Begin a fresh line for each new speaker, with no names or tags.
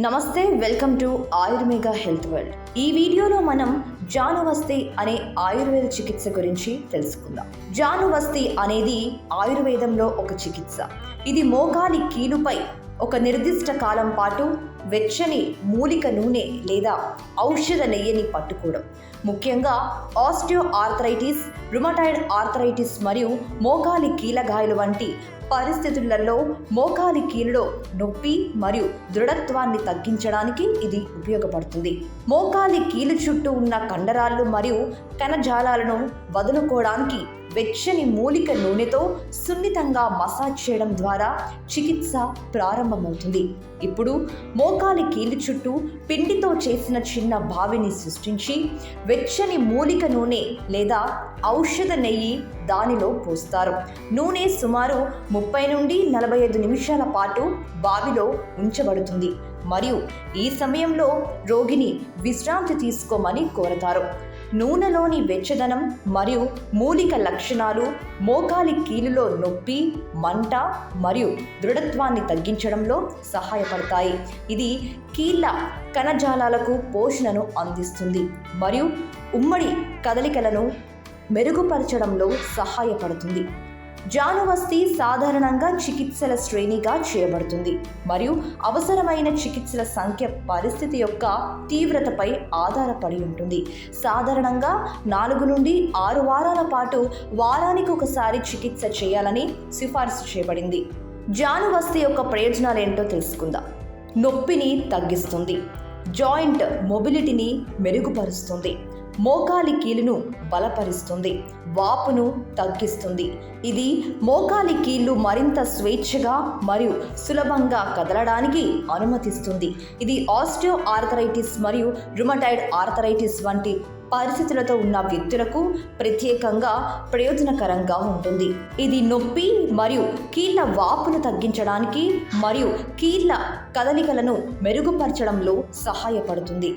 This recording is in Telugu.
నమస్తే, welcome to Ayurveda health world. ఈ వీడియోలో మనం జానువస్తి అనే ఆయుర్వేద చికిత్స గురించి తెలుసుకుందాం. జానువస్తి అనేది ఆయుర్వేదంలో ఒక చికిత్స. ఇది మోకాలి కీలుపై ఒక నిర్దిష్ట కాలం పాటు వెచ్చని మూలిక నూనె లేదా ఔషధ నెయ్యిని పట్టుకోవడం. ముఖ్యంగా ఆస్టియో ఆర్థరైటిస్, రుమటాయిడ్ ఆర్థరైటిస్ మరియు మోకాలి కీలగాయాలు వంటి పరిస్థితులలో మోకాలి కీలులో నొప్పి మరియు దృఢత్వాన్ని తగ్గించడానికి ఇది ఉపయోగపడుతుంది. మోకాలి కీలు చుట్టూ ఉన్న కండరాలు మరియు కణజాలాలను వదులుకోవడానికి వెచ్చని మూలిక నూనెతో సున్నితంగా మసాజ్ చేయడం ద్వారా చికిత్స ప్రారంభమవుతుంది. ఇప్పుడు మోకాలి కీలు చుట్టూ పిండితో చేసిన చిన్న బావిని సృష్టించి వెచ్చని మూలిక నూనె లేదా ఔషధ నెయ్యి దానిలో పోస్తారు. నూనె సుమారు 30 నుండి 45 నిమిషాల పాటు బావిలో ఉంచబడుతుంది మరియు ఈ సమయంలో రోగిని విశ్రాంతి తీసుకోమని కోరతారు. నూనెలోని వెచ్చదనం మరియు మూలిక లక్షణాలు మోకాలి కీలులో నొప్పి, మంట మరియు దృఢత్వాన్ని తగ్గించడంలో సహాయపడతాయి. ఇది కీళ్ళ కణజాలాలకు పోషణను అందిస్తుంది మరియు ఉమ్మడి కదలికలను మెరుగుపరచడంలో సహాయపడుతుంది. జానువస్తి సాధారణంగా చికిత్సల శ్రేణిగా చేయబడుతుంది మరియు అవసరమైన చికిత్సల సంఖ్య పరిస్థితి యొక్క తీవ్రతపై ఆధారపడి ఉంటుంది. సాధారణంగా 4 నుండి 6 వారాల పాటు వారానికి ఒకసారి చికిత్స చేయాలని సిఫార్సు చేయబడింది. జానువస్తి యొక్క ప్రయోజనాలు ఏంటో తెలుసుకుందాం. నొప్పిని తగ్గిస్తుంది, జాయింట్ మొబిలిటీని మెరుగుపరుస్తుంది, మోకాలి కీలును బలపరుస్తుంది, వాపును తగ్గిస్తుంది. ఇది మోకాలి కీళ్ళు మరింత స్వేచ్ఛగా మరియు సులభంగా కదలడానికి అనుమతిస్తుంది. ఇది ఆస్టియో ఆర్థరైటిస్ మరియు రుమటాయిడ్ ఆర్థరైటిస్ వంటి పరిస్థితులతో ఉన్న వ్యక్తులకు ప్రత్యేకంగా ప్రయోజనకరంగా ఉంటుంది. ఇది నొప్పి మరియు కీళ్ళ వాపును తగ్గించడానికి మరియు కీళ్ళ కదలికలను మెరుగుపరచడంలో సహాయపడుతుంది.